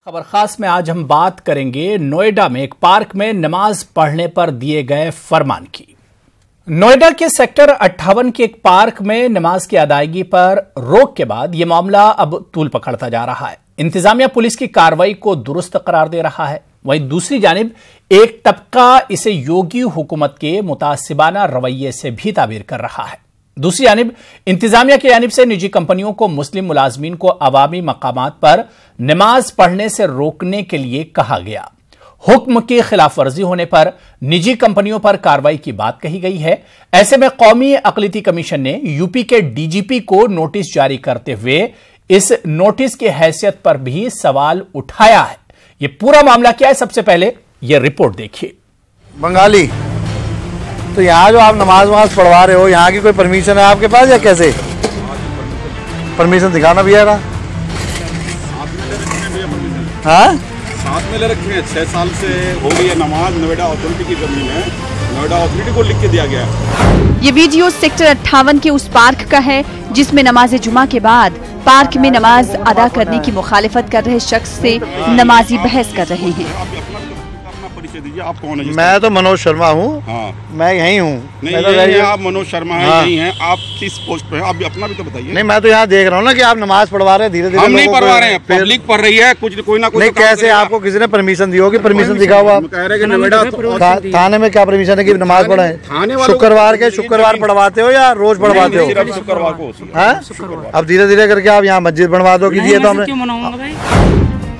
खबर खास में आज हम बात करेंगे नोएडा में एक पार्क में नमाज पढ़ने पर दिए गए फरमान की। नोएडा के सेक्टर 58 के एक पार्क में नमाज की अदायगी पर रोक के बाद यह मामला अब तूल पकड़ता जा रहा है। इंतजामिया पुलिस की कार्रवाई को दुरुस्त करार दे रहा है, वहीं दूसरी जानिब एक तबका इसे योगी हुकूमत के मुतासिबाना रवैये से भी ताबीर कर रहा है। दूसरी जानिब इंतजामिया की जानिब से निजी कंपनियों को मुस्लिम मुलाजमीन को अवामी मकामात पर नमाज पढ़ने से रोकने के लिए कहा गया। हुक्म की खिलाफ वर्जी होने पर निजी कंपनियों पर कार्रवाई की बात कही गई है। ऐसे में कौमी अक़लियती कमीशन ने यूपी के डीजीपी को नोटिस जारी करते हुए इस नोटिस की हैसियत पर भी सवाल उठाया है। यह पूरा मामला क्या है, सबसे पहले यह रिपोर्ट देखिए। बंगाली तो यहाँ जो आप नमाज पढ़वा रहे हो, यहाँ की कोई परमिशन है आपके पास या कैसे? परमिशन दिखाना भी है। हाँ, साथ में ले रखे हैं। 6 साल से हो गई है नमाज। नोएडा अथॉरिटी की जमीन है, नोएडा अथॉरिटी को लिख के दिया गया है। ये वीडियो सेक्टर 58 के उस पार्क का है जिसमें नमाज जुमा के बाद पार्क में नमाज अदा करने की मुखालिफत कर रहे शख्स से नमाजी बहस कर रहे हैं। आप कौन है? मैं तो मनोज शर्मा हूँ। हाँ। मैं यहीं हूँ। नहीं, नहीं आप मनोज शर्मा हैं। हाँ। यही हैं। आप किस पोस्ट पे हैं? आप अपना भी तो बताइए। नहीं, मैं तो यहाँ देख रहा हूँ ना कि आप नमाज पढ़वा रहे हैं। धीरे धीरे हम नहीं पढ़वा रहे हैं, पब्लिक पढ़ रही है। कुछ कोई ना कोई नहीं, कैसे आपको किसी ने परमिशन दी होगी? परमिशन दिखाओ आप। कह रहे हैं कि नोएडा थाने में क्या परमिशन है कि नमाज पढ़े? शुक्रवार पढ़वाते हो या रोज पढ़वाते हो? शुक्रवार को। अब धीरे धीरे करके आप यहाँ मस्जिद बनवा दो। कीजिए तो हमने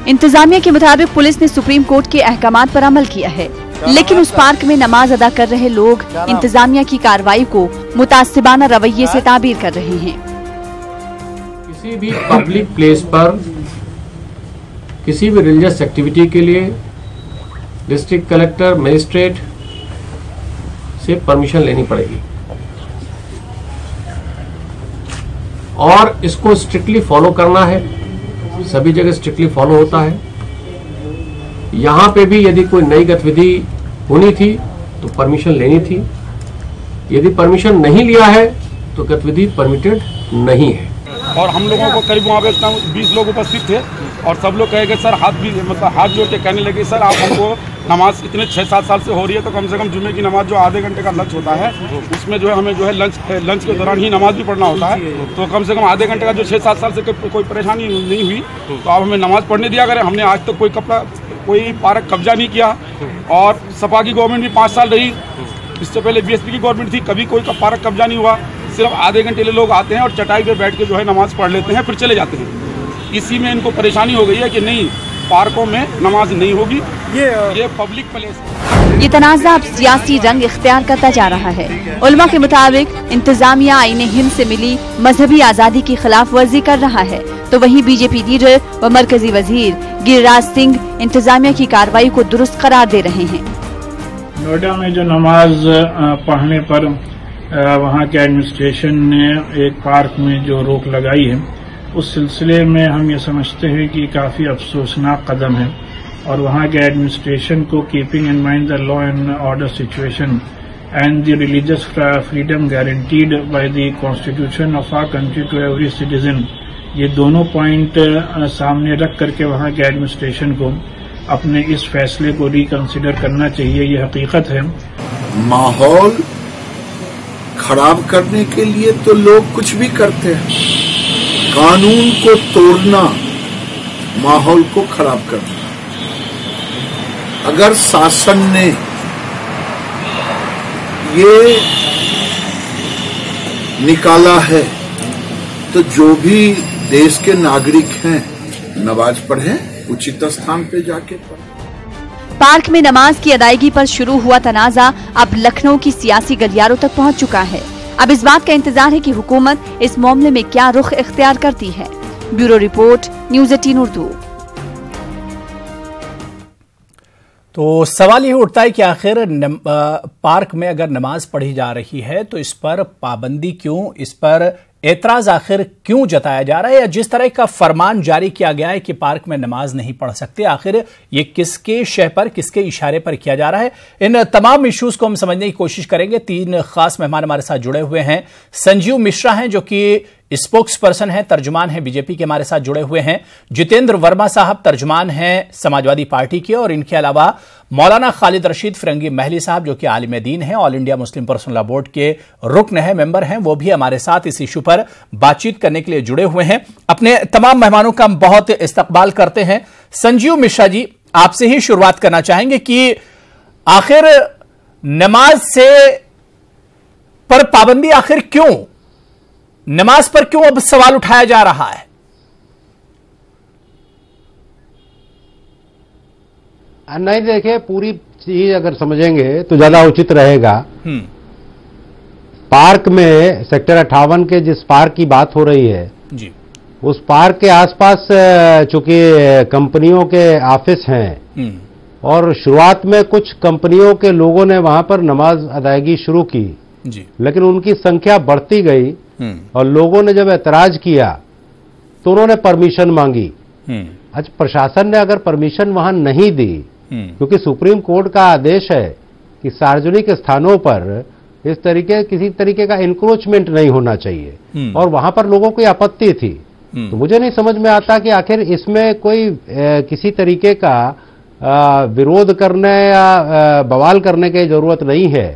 इंतजामिया के मुताबिक पुलिस ने सुप्रीम कोर्ट के अहकामात पर अमल किया है, लेकिन उस पार्क में नमाज अदा कर रहे लोग इंतजामिया की कार्रवाई को मुतासिबाना रवैये से ताबीर कर रहे हैं। किसी भी पब्लिक प्लेस पर किसी भी रिलीजियस एक्टिविटी के लिए डिस्ट्रिक्ट कलेक्टर मजिस्ट्रेट से परमिशन लेनी पड़ेगी और इसको स्ट्रिक्टली फॉलो करना है। सभी जगह स्ट्रिक्टली फॉलो होता है। यहाँ पे भी यदि कोई नई गतिविधि होनी थी तो परमिशन लेनी थी। यदि परमिशन नहीं लिया है तो गतिविधि परमिटेड नहीं है। और हम लोगों को करीब वहाँ पे 20 लोग उपस्थित थे और सब लोग कहे कि सर हाथ जोड़ के कहने लगे, सर आप हमको नमाज इतने 6-7 साल से हो रही है तो कम से कम जुम्मे की नमाज जो आधे घंटे का लंच होता है उसमें जो है हमें जो है लंच के दौरान ही नमाज भी पढ़ना होता है। तो कम से कम आधे घंटे का जो 6-7 साल से कोई परेशानी नहीं हुई तो आप हमें नमाज पढ़ने दिया करें। हमने आज तक कोई पार्क कब्जा नहीं किया और सपा की गवर्नमेंट भी 5 साल रही। इससे पहले बीएसपी की गवर्नमेंट थी, कभी कोई पार्क कब्जा नहीं हुआ। सिर्फ आधे घंटे लिए लोग आते हैं और चटाई पे बैठ के जो है नमाज पढ़ लेते हैं, फिर चले जाते हैं। इसी में इनको परेशानी हो गई है कि नहीं, पार्कों में नमाज नहीं होगी। ये पब्लिक प्लेस। ये तनाज़ा अब सियासी रंग इख्तियार करता जा रहा है। उलमा के मुताबिक इंतजामिया आईने हिंद से मिली मजहबी आज़ादी की खिलाफ वर्जी कर रहा है, तो वहीं बीजेपी लीडर व मरकजी वजीर गिरिराज सिंह इंतजामिया की कार्रवाई को दुरुस्त करार दे रहे हैं। नोएडा में जो नमाज पढ़ने पर वहाँ के एडमिनिस्ट्रेशन ने एक पार्क में जो रोक लगाई है, उस सिलसिले में हम ये समझते हैं कि काफ़ी अफसोसनाक कदम है और वहाँ के एडमिनिस्ट्रेशन को keeping in mind the law and order situation and the religious freedom guaranteed by the constitution of our country to every citizen, ये दोनों पॉइंट सामने रख करके वहाँ के एडमिनिस्ट्रेशन को अपने इस फैसले को रिकंसिडर करना चाहिए। ये हकीकत है। माहौल खराब करने के लिए तो लोग कुछ भी करते हैं। कानून को तोड़ना माहौल को खराब करना। अगर शासन ने ये निकाला है तो जो भी देश के नागरिक हैं नमाज पढ़ें, उचित स्थान पे जाके पढ़ें। पार्क में नमाज की अदायगी पर शुरू हुआ तनाजा अब लखनऊ की सियासी गलियारों तक पहुंच चुका है। अब इस बात का इंतजार है कि हुकूमत इस मामले में क्या रुख इख्तियार करती है। Bureau report, news 18 Urdu. तो सवाल ये उठता है कि आखिर पार्क में अगर नमाज पढ़ी जा रही है तो इस पर पाबंदी क्यों, इस पर एतराज आखिर क्यों जताया जा रहा है, या जिस तरह का फरमान जारी किया गया है कि पार्क में नमाज नहीं पढ़ सकते, आखिर ये किसके शह पर, किसके इशारे पर किया जा रहा है। इन तमाम इश्यूज को हम समझने की कोशिश करेंगे। 3 खास मेहमान हमारे साथ जुड़े हुए हैं। संजीव मिश्रा हैं जो कि स्पोक्स पर्सन हैं, तर्जुमान हैं बीजेपी के, हमारे साथ जुड़े हुए हैं। जितेंद्र वर्मा साहब तर्जुमान हैं समाजवादी पार्टी के, और इनके अलावा मौलाना खालिद रशीद फिरंगी महली साहब जो कि आलिम दीन हैं, all India Muslim personal law board के रुकन हैं, मेंबर हैं, वो भी हमारे साथ इस इशू पर बातचीत करने के लिए जुड़े हुए हैं। अपने तमाम मेहमानों का हम बहुत इस्तकबाल करते हैं। संजीव मिश्रा जी, आपसे ही शुरुआत करना चाहेंगे कि आखिर नमाज से पर पाबंदी आखिर क्यों, नमाज पर क्यों अब सवाल उठाया जा रहा है? नहीं, देखिए, पूरी चीज अगर समझेंगे तो ज्यादा उचित रहेगा। पार्क में सेक्टर 58 के जिस पार्क की बात हो रही है जी, उस पार्क के आसपास चूंकि कंपनियों के ऑफिस हैं और शुरुआत में कुछ कंपनियों के लोगों ने वहां पर नमाज अदायगी शुरू की जी, लेकिन उनकी संख्या बढ़ती गई और लोगों ने जब एतराज किया तो उन्होंने परमिशन मांगी। आज प्रशासन ने अगर परमिशन वहां नहीं दी, क्योंकि सुप्रीम कोर्ट का आदेश है कि सार्वजनिक स्थानों पर इस तरीके किसी तरीके का इंक्रोचमेंट नहीं होना चाहिए, और वहां पर लोगों की आपत्ति थी, तो मुझे नहीं समझ में आता कि आखिर इसमें कोई किसी तरीके का विरोध करने या बवाल करने की जरूरत नहीं है।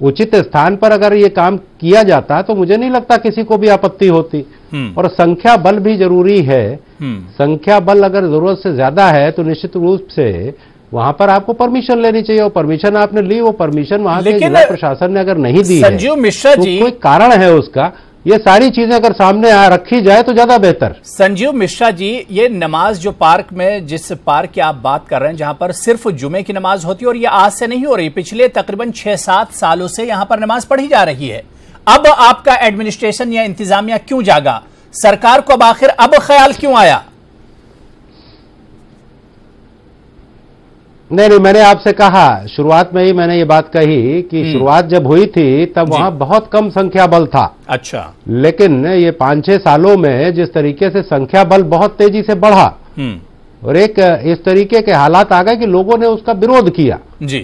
उचित स्थान पर अगर ये काम किया जाता तो मुझे नहीं लगता किसी को भी आपत्ति होती। और संख्या बल भी जरूरी है। संख्या बल अगर जरूरत से ज्यादा है तो निश्चित रूप से वहां पर आपको परमिशन लेनी चाहिए, और परमिशन आपने ली, वो परमिशन वहां के जिला प्रशासन ने अगर नहीं दी है, संजीव मिश्रा जी, तो कोई कारण है उसका। ये सारी चीजें अगर सामने रखी जाए तो ज्यादा बेहतर। संजीव मिश्रा जी, ये नमाज जो पार्क में, जिस पार्क की आप बात कर रहे हैं जहां पर सिर्फ जुमे की नमाज होती है, और ये आज से नहीं हो रही, पिछले तकरीबन 6-7 सालों से यहां पर नमाज पढ़ी जा रही है। अब आपका एडमिनिस्ट्रेशन या इंतजामिया क्यों जागा? सरकार को अब आखिर अब ख्याल क्यों आया? नहीं, मैंने आपसे कहा, शुरुआत में ही मैंने ये बात कही कि शुरुआत जब हुई थी तब वहां बहुत कम संख्या बल था। अच्छा। लेकिन ये 5-6 सालों में जिस तरीके से संख्या बल बहुत तेजी से बढ़ा और एक इस तरीके के हालात आ गए कि लोगों ने उसका विरोध किया जी,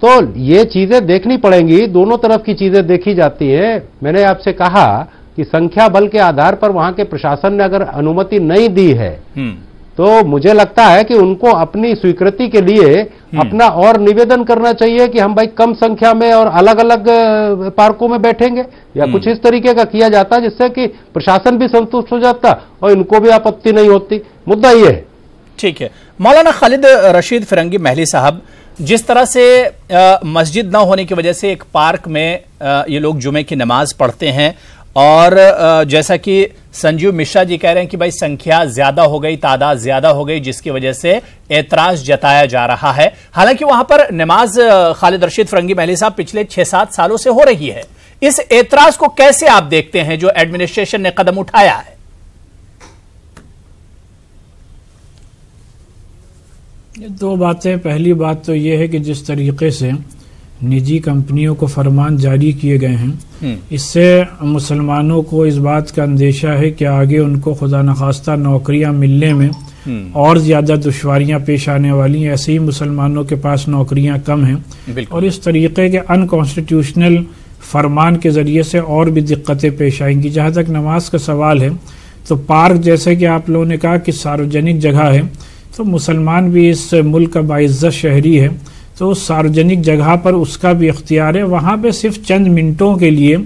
तो ये चीजें देखनी पड़ेंगी, दोनों तरफ की चीजें देखी जाती है। मैंने आपसे कहा कि संख्या बल के आधार पर वहां के प्रशासन ने अगर अनुमति नहीं दी है तो मुझे लगता है कि उनको अपनी स्वीकृति के लिए अपना और निवेदन करना चाहिए कि हम भाई कम संख्या में और अलग अलग पार्कों में बैठेंगे, या कुछ इस तरीके का किया जाता जिससे कि प्रशासन भी संतुष्ट हो जाता और इनको भी आपत्ति नहीं होती। मुद्दा ये है। ठीक है। मौलाना खालिद रशीद फिरंगी महली साहब, जिस तरह से मस्जिद न होने की वजह से एक पार्क में ये लोग जुमे की नमाज पढ़ते हैं, और जैसा कि संजीव मिश्रा जी कह रहे हैं कि भाई संख्या ज्यादा हो गई, तादाद ज्यादा हो गई, जिसकी वजह से एतराज जताया जा रहा है। हालांकि वहां पर नमाज, खालिद रशीद फिरंगी महली साहब, पिछले 6-7 सालों से हो रही है। इस एतराज को कैसे आप देखते हैं जो एडमिनिस्ट्रेशन ने कदम उठाया है? दो बातें। पहली बात तो यह है कि जिस तरीके से निजी कंपनियों को फरमान जारी किए गए हैं, इससे मुसलमानों को इस बात का अंदेशा है कि आगे उनको खुदा नखास्ता नौकरियां मिलने में और ज्यादा दुश्वारियां पेश आने वाली हैं। ऐसे ही मुसलमानों के पास नौकरियां कम हैं, और इस तरीके के अनकॉन्स्टिट्यूशनल फरमान के जरिए से और भी दिक्कतें पेश आएंगी। जहां तक नमाज का सवाल है, तो पार्क, जैसे कि आप लोगों ने कहा कि सार्वजनिक जगह है, तो मुसलमान भी इस मुल्क का बाइज्जत शहरी है, तो सार्वजनिक जगह पर उसका भी इख्तियार है। वहां पे सिर्फ चंद मिनटों के लिए,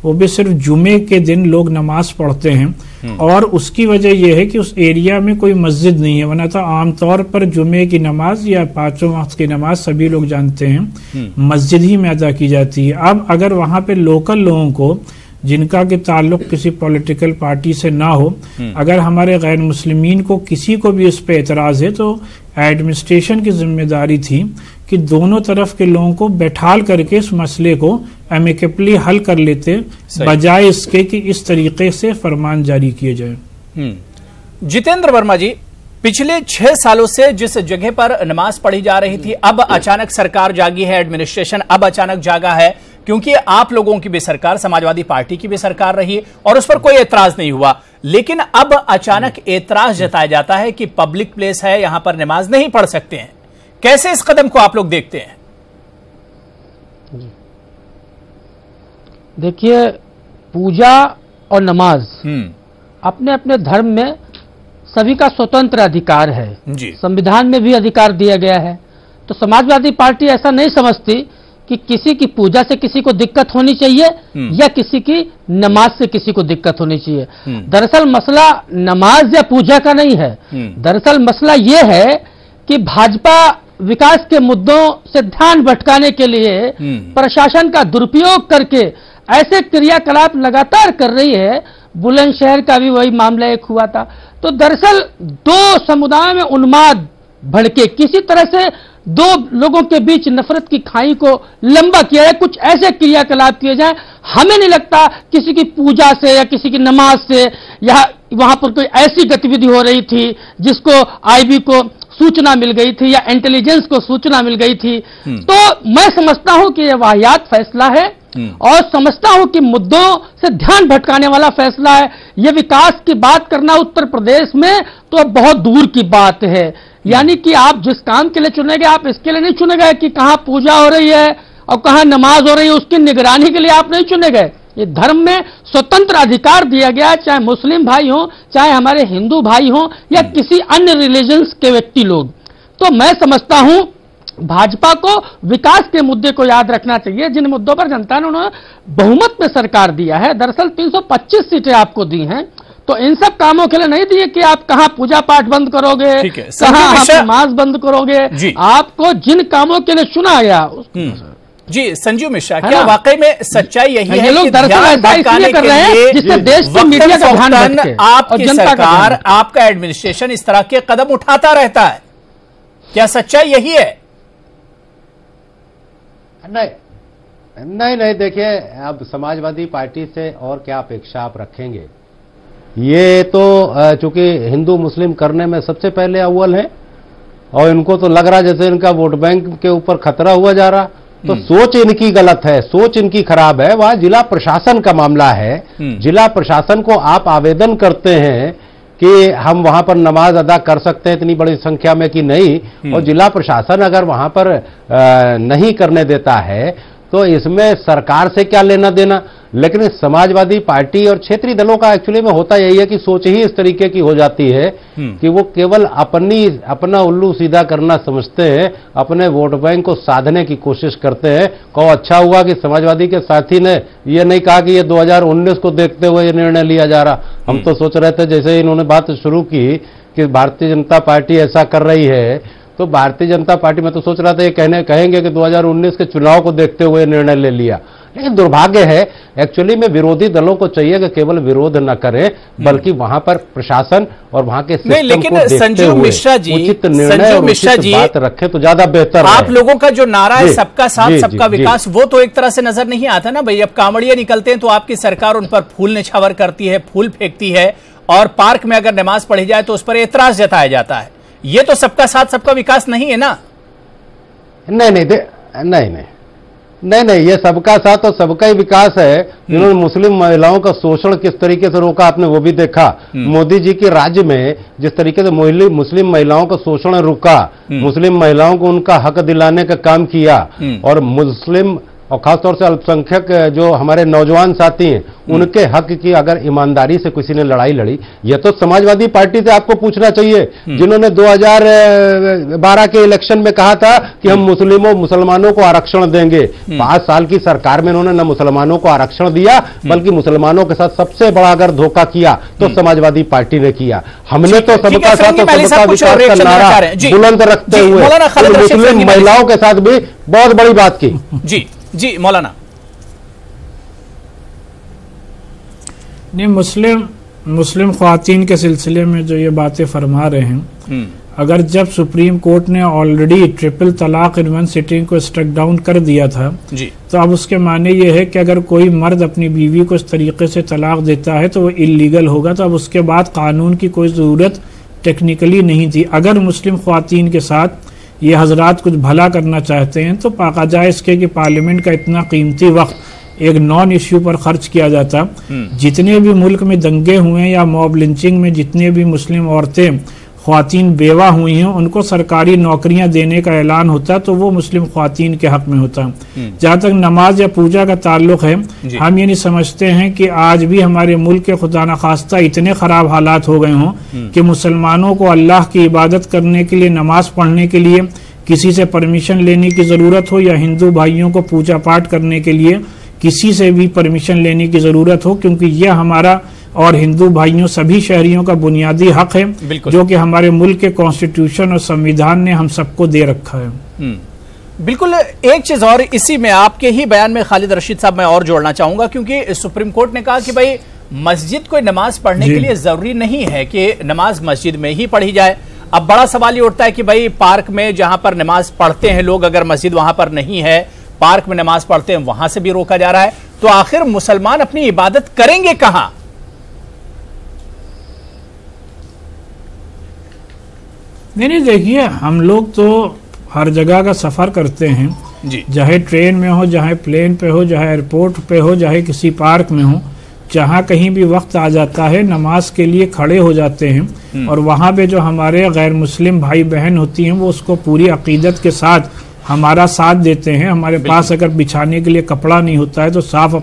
वो भी सिर्फ जुमे के दिन लोग नमाज पढ़ते हैं, और उसकी वजह यह है कि उस एरिया में कोई मस्जिद नहीं है। वरना तो आमतौर पर जुमे की नमाज या 5 वक्त की नमाज सभी लोग जानते हैं मस्जिद ही में अदा की जाती है। अब अगर वहां पे लोकल लोगों को, जिनका के ताल्लुक किसी पॉलिटिकल पार्टी से ना हो, अगर हमारे गैर मुस्लिमीन को किसी को भी इस पे एतराज है, तो एडमिनिस्ट्रेशन की जिम्मेदारी थी कि दोनों तरफ के लोगों को बैठाल करके इस मसले को एमिकेबली हल कर लेते, बजाय इसके कि इस तरीके से फरमान जारी किए जाए। जितेंद्र वर्मा जी, पिछले 6 सालों से जिस जगह पर नमाज पढ़ी जा रही थी, अब अचानक सरकार जागी है, एडमिनिस्ट्रेशन अब अचानक जागा है, क्योंकि आप लोगों की भी सरकार, समाजवादी पार्टी की भी सरकार रही और उस पर कोई एतराज नहीं हुआ। लेकिन अब अचानक एतराज जताया जाता है कि पब्लिक प्लेस है, यहां पर नमाज नहीं पढ़ सकते हैं। कैसे इस कदम को आप लोग देखते हैं? देखिए, पूजा और नमाज अपने अपने धर्म में सभी का स्वतंत्र अधिकार है, संविधान में भी अधिकार दिया गया है। तो समाजवादी पार्टी ऐसा नहीं समझती कि किसी की पूजा से किसी को दिक्कत होनी चाहिए या किसी की नमाज से किसी को दिक्कत होनी चाहिए। दरअसल मसला नमाज या पूजा का नहीं है, दरअसल मसला ये है कि भाजपा विकास के मुद्दों से ध्यान भटकाने के लिए प्रशासन का दुरुपयोग करके ऐसे क्रियाकलाप लगातार कर रही है। बुलंदशहर का भी वही मामला एक हुआ था। तो दरअसल दो समुदायों में उन्माद भड़के, किसी तरह से दो लोगों के बीच नफरत की खाई को लंबा किया जाए, कुछ ऐसे क्रियाकलाप किए जाए। हमें नहीं लगता किसी की पूजा से या किसी की नमाज से या वहां पर कोई ऐसी गतिविधि हो रही थी जिसको आईबी को सूचना मिल गई थी या इंटेलिजेंस को सूचना मिल गई थी। तो मैं समझता हूं कि यह वाहियात फैसला है और समझता हूं कि मुद्दों से ध्यान भटकाने वाला फैसला है। यह विकास की बात करना उत्तर प्रदेश में तो अब बहुत दूर की बात है। यानी कि आप जिस काम के लिए चुने गए, आप इसके लिए नहीं चुने गए कि कहां पूजा हो रही है और कहां नमाज हो रही है, उसकी निगरानी के लिए आप नहीं चुने गए। ये धर्म में स्वतंत्र अधिकार दिया गया, चाहे मुस्लिम भाई हो, चाहे हमारे हिंदू भाई हो या किसी अन्य रिलीजन्स के व्यक्ति लोग। तो मैं समझता हूं भाजपा को विकास के मुद्दे को याद रखना चाहिए, जिन मुद्दों पर जनता ने उन्हें बहुमत में सरकार दिया है। दरअसल 325 सीटें आपको दी हैं, तो इन सब कामों के लिए नहीं दिए कि आप कहां पूजा पाठ बंद करोगे, कहां आप नमाज बंद करोगे। आपको जिन कामों के लिए चुना गया जी। संजीव मिश्रा, क्या वाकई में सच्चाई यही है? ये लोग दरअसल ऐसा इसलिए कर रहे हैं जिससे देश की मीडिया का ध्यान भटके, आपकी सरकार, आपका एडमिनिस्ट्रेशन इस तरह के कदम उठाता रहता है। क्या सच्चाई यही है? नहीं, देखिए, अब समाजवादी पार्टी से और क्या अपेक्षा आप रखेंगे? ये तो चूंकि हिंदू मुस्लिम करने में सबसे पहले अव्वल है और इनको तो लग रहा जैसे इनका वोट बैंक के ऊपर खतरा हुआ जा रहा। तो सोच इनकी गलत है, सोच इनकी खराब है। वहां जिला प्रशासन का मामला है। जिला प्रशासन को आप आवेदन करते हैं कि हम वहां पर नमाज अदा कर सकते हैं इतनी बड़ी संख्या में कि नहीं, और जिला प्रशासन अगर वहां पर नहीं करने देता है तो इसमें सरकार से क्या लेना देना। लेकिन समाजवादी पार्टी और क्षेत्रीय दलों का एक्चुअली में होता यही है कि सोच ही इस तरीके की हो जाती है कि वो केवल अपना उल्लू सीधा करना समझते हैं, अपने वोट बैंक को साधने की कोशिश करते हैं। को अच्छा हुआ कि समाजवादी के साथी ने ये नहीं कहा कि ये 2019 को देखते हुए ये निर्णय लिया जा रहा। हम तो सोच रहे थे जैसे इन्होंने बात शुरू की कि भारतीय जनता पार्टी ऐसा कर रही है, तो भारतीय जनता पार्टी में तो सोच रहा था ये कहेंगे कि 2019 के चुनाव को देखते हुए निर्णय ले लिया। लेकिन दुर्भाग्य है, एक्चुअली में विरोधी दलों को चाहिए कि केवल विरोध न करें बल्कि वहां पर प्रशासन और वहां के सिस्टम को देखते हुए उचित निर्णय और उचित बात रखें तो ज्यादा बेहतर है। आप लोगों का जो नारा है सबका साथ सबका विकास, वो तो एक तरह से नजर नहीं आता ना भाई। अब कांवड़िया निकलते हैं तो आपकी सरकार उन पर फूल निछावर करती है, फूल फेंकती है, और पार्क में अगर नमाज पढ़ी जाए तो उस पर एतराज जताया जाता है। ये तो सबका साथ सबका विकास नहीं है ना। नहीं, ये सबका साथ और सबका ही विकास है। जिन्होंने मुस्लिम महिलाओं का शोषण किस तरीके से रोका आपने वो भी देखा। मोदी जी के राज्य में जिस तरीके से मुस्लिम महिलाओं का शोषण रुका, मुस्लिम महिलाओं को उनका हक दिलाने का काम किया, और मुस्लिम और खासतौर से अल्पसंख्यक जो हमारे नौजवान साथी हैं उनके हक की अगर ईमानदारी से किसी ने लड़ाई लड़ी, यह तो समाजवादी पार्टी से आपको पूछना चाहिए, जिन्होंने 2012 के इलेक्शन में कहा था कि हम मुसलमानों को आरक्षण देंगे। 5 साल की सरकार में इन्होंने न मुसलमानों को आरक्षण दिया बल्कि मुसलमानों के साथ सबसे बड़ा अगर धोखा किया तो समाजवादी पार्टी ने किया। हमने तो सबका साथ और सबका विकास का नारा बुलंद रखते हुए मुस्लिम महिलाओं के साथ भी बहुत बड़ी बात की। जी मौलाना। नहीं, मुस्लिम ख्वातीन के सिलसिले में जो ये बातें फरमा रहे हैं, अगर जब सुप्रीम कोर्ट ने ऑलरेडी ट्रिपल तलाक इन वन सिटिंग को स्ट्रक डाउन कर दिया था जी, तो अब उसके माने ये है कि अगर कोई मर्द अपनी बीवी को इस तरीके से तलाक देता है तो वो इल्लीगल होगा। तो अब उसके बाद कानून की कोई जरूरत टेक्निकली नहीं थी। अगर मुस्लिम ख्वातीन के साथ ये हजरात कुछ भला करना चाहते हैं तो पाकाजा इसके कि पार्लियामेंट का इतना कीमती वक्त एक नॉन इश्यू पर खर्च किया जाता। जितने भी मुल्क में दंगे हुए या मॉब लिंचिंग में जितने भी मुस्लिम औरतें ख्वातीन बेवा हुई हैं उनको सरकारी नौकरियां देने का ऐलान होता तो वो मुस्लिम ख्वातीन के हक में होता। जहाँ तक नमाज या पूजा का ताल्लुक है, हम ये नहीं समझते हैं कि आज भी हमारे मुल्क के खुदा न खास्ता इतने खराब हालात हो गए हों कि मुसलमानों को अल्लाह की इबादत करने के लिए, नमाज पढ़ने के लिए किसी से परमिशन लेने की ज़रूरत हो, या हिंदू भाइयों को पूजा पाठ करने के लिए किसी से भी परमिशन लेने की ज़रूरत हो, क्योंकि यह हमारा और हिंदू भाइयों सभी शहरियों का बुनियादी हक है जो कि हमारे मुल्क के कॉन्स्टिट्यूशन और संविधान ने हम सबको दे रखा है। बिल्कुल। एक चीज और इसी में आपके ही बयान में खालिद रशीद साहब मैं और जोड़ना चाहूंगा, क्योंकि सुप्रीम कोर्ट ने कहा कि भाई मस्जिद को नमाज पढ़ने के लिए जरूरी नहीं है कि नमाज मस्जिद में ही पढ़ी जाए। अब बड़ा सवाल ये उठता है कि भाई पार्क में जहां पर नमाज पढ़ते हैं लोग, अगर मस्जिद वहां पर नहीं है, पार्क में नमाज पढ़ते हैं, वहां से भी रोका जा रहा है, तो आखिर मुसलमान अपनी इबादत करेंगे कहां? नहीं, देखिए हम लोग तो हर जगह का सफर करते हैं जी, चाहे ट्रेन में हो, चाहे प्लेन पे हो, चाहे एयरपोर्ट पे हो, चाहे किसी पार्क में हो, जहाँ कहीं भी वक्त आ जाता है नमाज के लिए खड़े हो जाते हैं। और वहाँ पे जो हमारे गैर मुस्लिम भाई बहन होती हैं वो उसको पूरी अकीदत के साथ हमारा साथ देते हैं। हमारे पास अगर बिछाने के लिए कपड़ा नहीं होता है तो साफ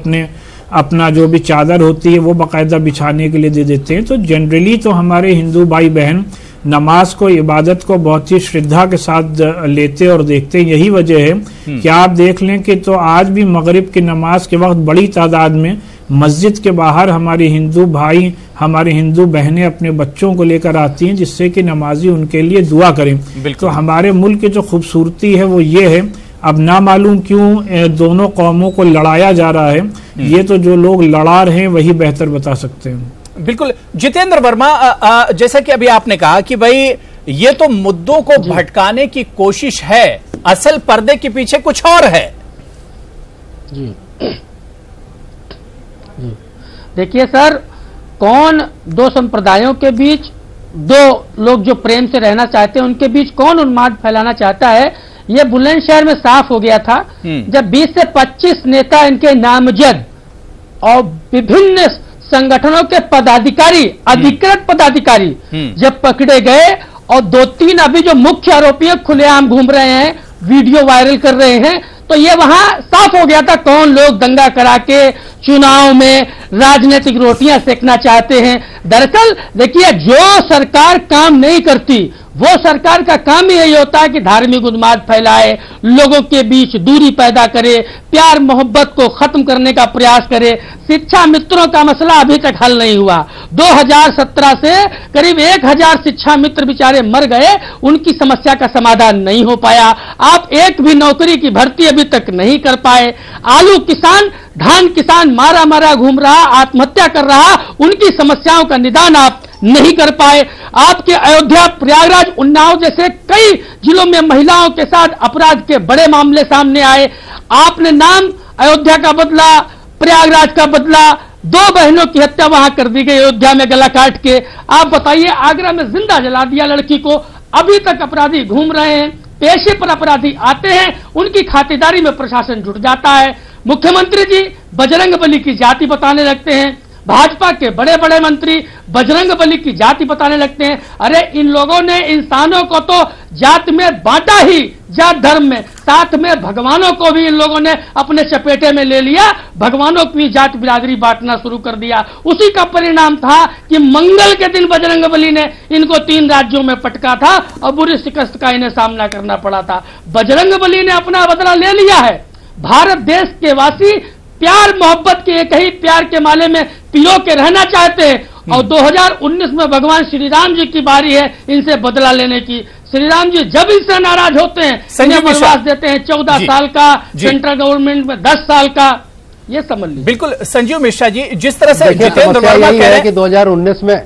अपना जो भी चादर होती है वो बाकायदा बिछाने के लिए दे देते हैं। तो जनरली तो हमारे हिंदू भाई बहन नमाज को, इबादत को बहुत ही श्रद्धा के साथ लेते और देखते। यही वजह है कि आप देख लें कि तो आज भी मगरिब की नमाज के वक्त बड़ी तादाद में मस्जिद के बाहर हमारे हिंदू भाई, हमारे हिंदू बहनें अपने बच्चों को लेकर आती हैं जिससे कि नमाजी उनके लिए दुआ करें। तो हमारे मुल्क की जो खूबसूरती है वो ये है। अब ना मालूम क्यों दोनों कौमों को लड़ाया जा रहा है, ये तो जो लोग लड़ा रहे हैं वही बेहतर बता सकते हैं। बिल्कुल। जितेंद्र वर्मा, जैसा कि अभी आपने कहा कि भाई ये तो मुद्दों को भटकाने की कोशिश है, असल पर्दे के पीछे कुछ और है। जी देखिए सर, कौन दो संप्रदायों के बीच, दो लोग जो प्रेम से रहना चाहते हैं उनके बीच कौन उन्माद फैलाना चाहता है, ये बुलंदशहर में साफ हो गया था जब 20 से 25 नेता इनके नामजद और विभिन्न संगठनों के पदाधिकारी, अधिकृत पदाधिकारी जब पकड़े गए और 2-3 अभी जो मुख्य आरोपी हैं खुलेआम घूम रहे हैं, वीडियो वायरल कर रहे हैं, तो ये वहां साफ हो गया था कौन लोग दंगा करा के चुनाव में राजनीतिक रोटियां सेकना चाहते हैं। दरअसल देखिए, जो सरकार काम नहीं करती वो सरकार का काम ही यही होता है कि धार्मिक उन्माद फैलाए, लोगों के बीच दूरी पैदा करे, प्यार मोहब्बत को खत्म करने का प्रयास करे। शिक्षा मित्रों का मसला अभी तक हल नहीं हुआ। 2017 से करीब 1000 शिक्षा मित्र बेचारे मर गए, उनकी समस्या का समाधान नहीं हो पाया। आप एक भी नौकरी की भर्ती अभी तक नहीं कर पाए। आलू किसान, धान किसान मारा मारा घूम रहा, आत्महत्या कर रहा, उनकी समस्याओं का निदान आप नहीं कर पाए। आपके अयोध्या, प्रयागराज, उन्नाव जैसे कई जिलों में महिलाओं के साथ अपराध के बड़े मामले सामने आए। आपने नाम अयोध्या का बदला, प्रयागराज का बदला, 2 बहनों की हत्या वहां कर दी गई अयोध्या में गला काट के। आप बताइए, आगरा में जिंदा जला दिया लड़की को। अभी तक अपराधी घूम रहे हैं, पेशे पर अपराधी आते हैं, उनकी खातिरदारी में प्रशासन जुट जाता है। मुख्यमंत्री जी बजरंग बली की जाति बताने लगते हैं, भाजपा के बड़े बड़े मंत्री बजरंग बली की जाति बताने लगते हैं। अरे इन लोगों ने इंसानों को तो जात में बांटा ही, जात धर्म में, साथ में भगवानों को भी इन लोगों ने अपने चपेटे में ले लिया, भगवानों की जात बिरादरी बांटना शुरू कर दिया। उसी का परिणाम था कि मंगल के दिन बजरंग बली ने इनको 3 राज्यों में पटका था और बुरी शिकस्त का इन्हें सामना करना पड़ा था। बजरंग बली ने अपना बदला ले लिया है। भारत देश के वासी प्यार मोहब्बत के एक ही प्यार के माले में पियो के रहना चाहते हैं और 2019 में भगवान श्री राम जी की बारी है इनसे बदला लेने की। श्री राम जी जब इनसे नाराज होते हैं, इन्हें वनवास देते हैं 14 साल का, सेंट्रल गवर्नमेंट में 10 साल का, ये समझ लीजिए। बिल्कुल संजीव मिश्रा जी, जिस तरह से जितेंद्र वर्मा कह रहे हैं कि 2019 में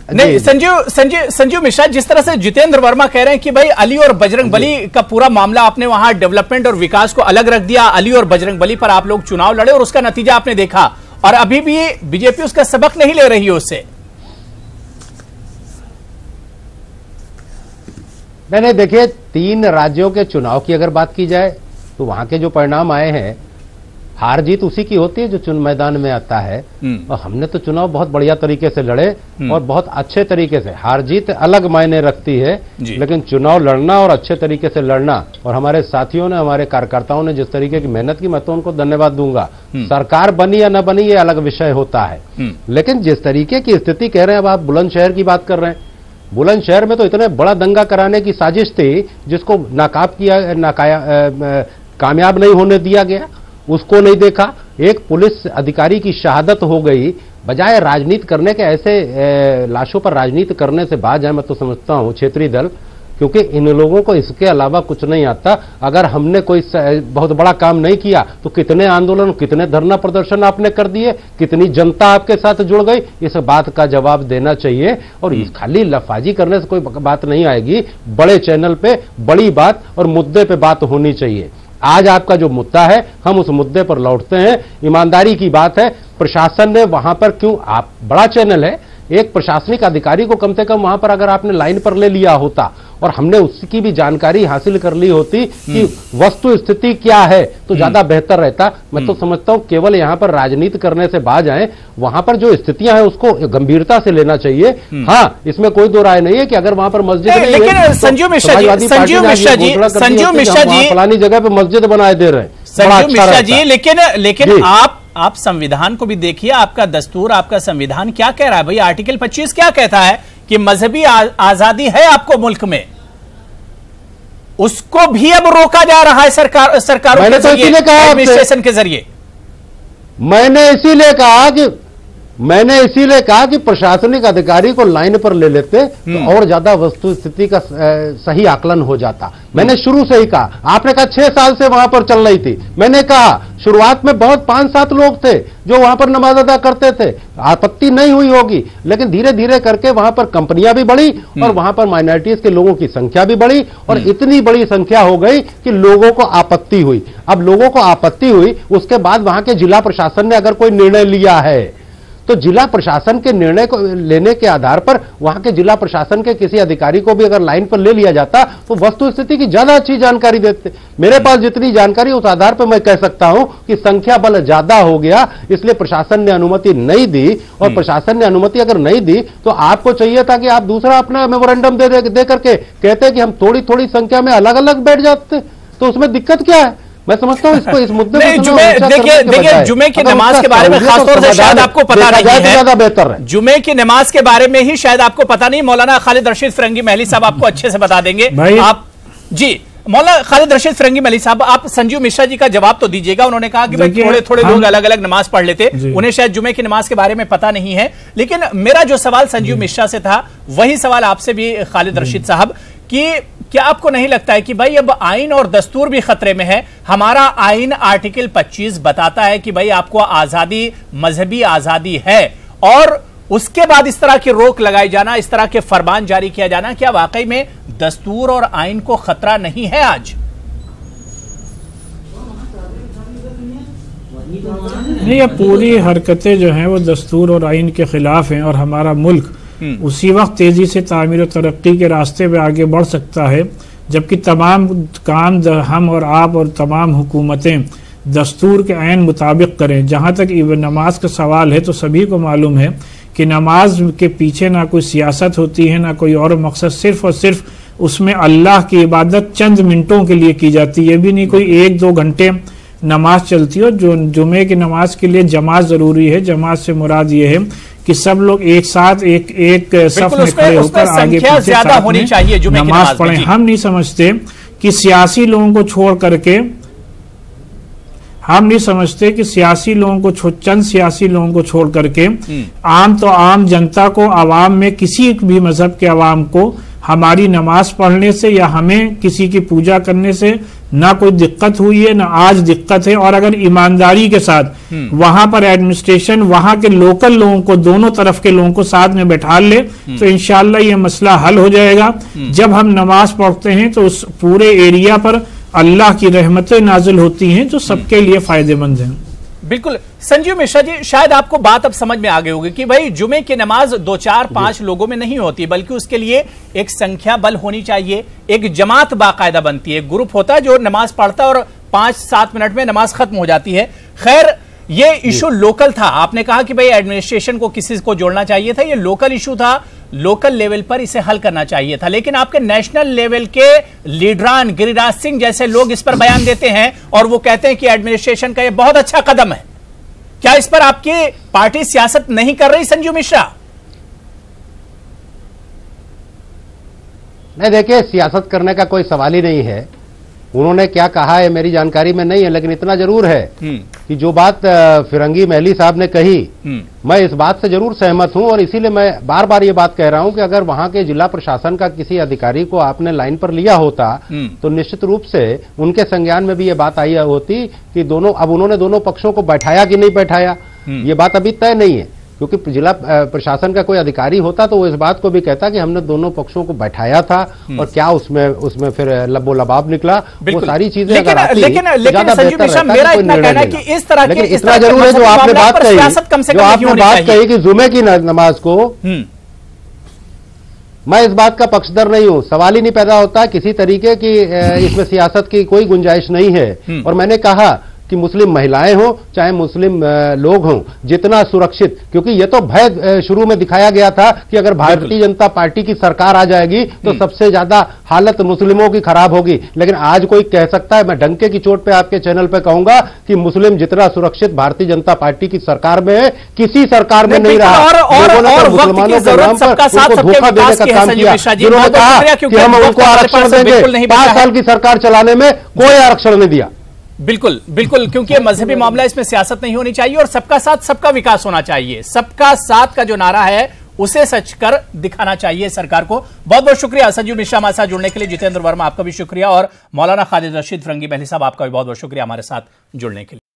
नहीं, संजीव मिश्रा, जिस तरह से जितेंद्र वर्मा कह रहे हैं कि भाई अली और बजरंग बली का पूरा मामला आपने वहां डेवलपमेंट और विकास को अलग रख दिया, अली और बजरंग बली पर आप लोग चुनाव लड़े और उसका नतीजा आपने देखा, और अभी भी बीजेपी उसका सबक नहीं ले रही है उससे। नहीं, देखिए 3 राज्यों के चुनाव की अगर बात की जाए तो वहां के जो परिणाम आए हैं हार जीत उसी की होती है जो चुनाव मैदान में आता है। और हमने तो चुनाव बहुत बढ़िया तरीके से लड़े और बहुत अच्छे तरीके से। हार जीत अलग मायने रखती है, लेकिन चुनाव लड़ना और अच्छे तरीके से लड़ना, और हमारे साथियों ने, हमारे कार्यकर्ताओं ने जिस तरीके की मेहनत की, मैं तो उनको धन्यवाद दूंगा। सरकार बनी या न बनी ये अलग विषय होता है, लेकिन जिस तरीके की स्थिति कह रहे हैं, अब आप बुलंदशहर की बात कर रहे हैं, बुलंदशहर में तो इतने बड़ा दंगा कराने की साजिश थी जिसको कामयाब नहीं होने दिया गया, उसको नहीं देखा। एक पुलिस अधिकारी की शहादत हो गई। बजाय राजनीति करने के, ऐसे लाशों पर राजनीति करने से बाज है, मैं तो समझता हूं क्षेत्रीय दल, क्योंकि इन लोगों को इसके अलावा कुछ नहीं आता। अगर हमने कोई बहुत बड़ा काम नहीं किया तो कितने आंदोलन, कितने धरना प्रदर्शन आपने कर दिए, कितनी जनता आपके साथ जुड़ गई, इस बात का जवाब देना चाहिए। और खाली लफाजी करने से कोई बात नहीं आएगी। बड़े चैनल पे बड़ी बात और मुद्दे पे बात होनी चाहिए। आज आपका जो मुद्दा है, हम उस मुद्दे पर लौटते हैं। ईमानदारी की बात है, प्रशासन ने वहां पर क्यों, आप बड़ा चैनल है, एक प्रशासनिक अधिकारी को कम से कम वहां पर अगर आपने लाइन पर ले लिया होता और हमने उसकी भी जानकारी हासिल कर ली होती कि वस्तु स्थिति क्या है, तो ज्यादा बेहतर रहता। मैं तो समझता हूं केवल यहां पर राजनीति करने से बाज आए, वहां पर जो स्थितियां हैं उसको गंभीरता से लेना चाहिए। हाँ, इसमें कोई दो राय नहीं है कि अगर वहां पर मस्जिद नहीं है, लेकिन संजीव मिश्रा जी फलानी जगह पे मस्जिद बनाए दे रहे हैं, संजीव मिश्रा जी, लेकिन आप संविधान को भी देखिए, आपका दस्तूर, आपका संविधान क्या कह रहा है भाई? आर्टिकल 25 क्या कहता है कि मजहबी आजादी है आपको मुल्क में, उसको भी अब रोका जा रहा है सरकारों के जरिए, एडमिनिस्ट्रेशन के जरिए। मैंने इसीलिए कहा कि प्रशासनिक अधिकारी को लाइन पर ले लेते तो और ज्यादा वस्तु स्थिति का सही आकलन हो जाता। मैंने शुरू से ही कहा, आपने कहा 6 साल से वहां पर चल रही थी, मैंने कहा शुरुआत में बहुत 5-7 लोग थे जो वहां पर नमाज अदा करते थे, आपत्ति नहीं हुई होगी, लेकिन धीरे धीरे करके वहां पर कंपनियां भी बढ़ी और वहां पर माइनॉरिटीज के लोगों की संख्या भी बढ़ी और इतनी बड़ी संख्या हो गई कि लोगों को आपत्ति हुई। अब लोगों को आपत्ति हुई, उसके बाद वहां के जिला प्रशासन ने अगर कोई निर्णय लिया है तो जिला प्रशासन के निर्णय को लेने के आधार पर वहां के जिला प्रशासन के किसी अधिकारी को भी अगर लाइन पर ले लिया जाता तो वस्तु स्थिति की ज्यादा अच्छी जानकारी देते। मेरे पास जितनी जानकारी उस आधार पर मैं कह सकता हूं कि संख्या बल ज्यादा हो गया, इसलिए प्रशासन ने अनुमति नहीं दी। और प्रशासन ने अनुमति अगर नहीं दी तो आपको चाहिए था कि आप दूसरा अपना मेमोरेंडम दे करके कहते कि हम थोड़ी थोड़ी संख्या में अलग अलग बैठ जाते, तो उसमें दिक्कत क्या है? मैं समझता हूं इसको, इस मुद्दे देखिए जुमे की नमाज के बारे में खासतौर से शायद आपको पता नहीं है, ज्यादा बेहतर है। जुमे की नमाज के बारे में ही शायद आपको पता नहीं, मौलाना खालिद रशीद फिरंगी महली साहब आपको अच्छे से बता देंगे। आप जी मौलाना खालिद रशीद फिरंगी महली साहब, आप संजीव मिश्रा जी का जवाब तो दीजिएगा। उन्होंने कहा कि थोड़े थोड़े लोग अलग अलग नमाज पढ़ लेते, उन्हें शायद जुमे की नमाज के बारे में पता नहीं है। लेकिन मेरा जो सवाल संजीव मिश्रा से था वही सवाल आपसे भी खालिद रशीद साहब, कि क्या आपको नहीं लगता है कि भाई अब आइन और दस्तूर भी खतरे में है? हमारा आइन आर्टिकल 25 बताता है कि भाई आपको आजादी, मजहबी आजादी है, और उसके बाद इस तरह की रोक लगाई जाना, इस तरह के फरमान जारी किया जाना, क्या वाकई में दस्तूर और आइन को खतरा नहीं है आज? नहीं, ये पूरी हरकतें जो हैं वो दस्तूर और आइन के खिलाफ हैं और हमारा मुल्क उसी वक्त तेजी से तामीर और तरक्की के रास्ते पे आगे बढ़ सकता है जबकि तमाम काम हम और आप और तमाम हुकूमतें दस्तूर के ऐन मुताबिक करें। जहाँ तक नमाज का सवाल है तो सभी को मालूम है कि नमाज के पीछे ना कोई सियासत होती है ना कोई और मकसद, सिर्फ और सिर्फ उसमें अल्लाह की इबादत चंद मिनटों के लिए की जाती है, भी नहीं कोई 1-2 घंटे नमाज चलती है। जो जुमे की नमाज के लिए जमात जरूरी है। जमात से मुराद ये है कि सब लोग एक साथ एक सफ में खड़े होकर आगे पीछे ज्यादा होनी चाहिए जुमे की नमाज पढ़ें। हम नहीं समझते कि सियासी लोगों को छोड़ करके चंद सियासी लोगों को छोड़ करके आम जनता को, आवाम में किसी भी मजहब के आवाम को हमारी नमाज पढ़ने से या हमें किसी की पूजा करने से ना कोई दिक्कत हुई है, ना आज दिक्कत है। और अगर ईमानदारी के साथ वहां पर एडमिनिस्ट्रेशन वहां के लोकल लोगों को, दोनों तरफ के लोगों को साथ में बैठा ले तो इंशाल्लाह ये मसला हल हो जाएगा। जब हम नमाज पढ़ते हैं तो उस पूरे एरिया पर अल्लाह की रहमतें नाजिल होती हैं जो सबके लिए फायदेमंद हैं। बिल्कुल संजीव मिश्रा जी, शायद आपको बात अब समझ में आ गई होगी कि भाई जुमे की नमाज 2-4-5 लोगों में नहीं होती, बल्कि उसके लिए एक संख्या बल होनी चाहिए, एक जमात बाकायदा बनती है, ग्रुप होता है जो नमाज पढ़ता है और 5-7 मिनट में नमाज खत्म हो जाती है। खैर, ये इशू लोकल था। आपने कहा कि भाई एडमिनिस्ट्रेशन को किसी को जोड़ना चाहिए था, ये लोकल इशू था, लोकल लेवल पर इसे हल करना चाहिए था। लेकिन आपके नेशनल लेवल के लीडरान गिरिराज सिंह जैसे लोग इस पर बयान देते हैं और वो कहते हैं कि एडमिनिस्ट्रेशन का ये बहुत अच्छा कदम है। क्या इस पर आपकी पार्टी सियासत नहीं कर रही, संजीव मिश्रा? नहीं, देखिए, सियासत करने का कोई सवाल ही नहीं है। उन्होंने क्या कहा है मेरी जानकारी में नहीं है, लेकिन इतना जरूर है कि जो बात फिरंगी महली साहब ने कही, मैं इस बात से जरूर सहमत हूं और इसीलिए मैं बार बार ये बात कह रहा हूं कि अगर वहां के जिला प्रशासन का किसी अधिकारी को आपने लाइन पर लिया होता तो निश्चित रूप से उनके संज्ञान में भी ये बात आई होती कि दोनों, अब उन्होंने दोनों पक्षों को बैठाया कि नहीं बैठाया, ये बात अभी तय नहीं है। क्योंकि जिला प्रशासन का कोई अधिकारी होता तो वो इस बात को भी कहता कि हमने दोनों पक्षों को बैठाया था और क्या उसमें फिर लबो लबाब निकला, वो सारी चीजें अगर आती ज्यादा बेहतर रहता मेरा इतना कहना है कि इस तरह के, इतना जरूर है जो आपने बात कही कि जुमे की नमाज को, मैं इस बात का पक्षधर नहीं हूं, सवाल ही नहीं पैदा होता किसी तरीके की इसमें सियासत की कोई गुंजाइश नहीं है। और मैंने कहा कि मुस्लिम महिलाएं हों चाहे मुस्लिम लोग हों, जितना सुरक्षित, क्योंकि ये तो भय शुरू में दिखाया गया था कि अगर भारतीय जनता पार्टी की सरकार आ जाएगी तो सबसे ज्यादा हालत मुस्लिमों की खराब होगी। लेकिन आज कोई कह सकता है, मैं डंके की चोट पे आपके चैनल पे कहूंगा कि मुस्लिम जितना सुरक्षित भारतीय जनता पार्टी की सरकार में है, किसी सरकार में नहीं रहा। मुसलमानों के नाम पर उनको धोखा देने का काम किया, जिन्होंने कहा कि हम उनको आरक्षण देंगे, 5 साल की सरकार चलाने में कोई आरक्षण नहीं दिया। बिल्कुल बिल्कुल, क्योंकि ये मजहबी मामला, इसमें सियासत नहीं होनी चाहिए और सबका साथ सबका विकास होना चाहिए। सबका साथ का जो नारा है उसे सच कर दिखाना चाहिए सरकार को। बहुत बहुत शुक्रिया संजीव मिश्रा हमारे साथ जुड़ने के लिए। जितेंद्र वर्मा आपका भी शुक्रिया और मौलाना खालिद रशीद फिरंगी महली साहब आपका भी बहुत बहुत शुक्रिया हमारे साथ जुड़ने के लिए।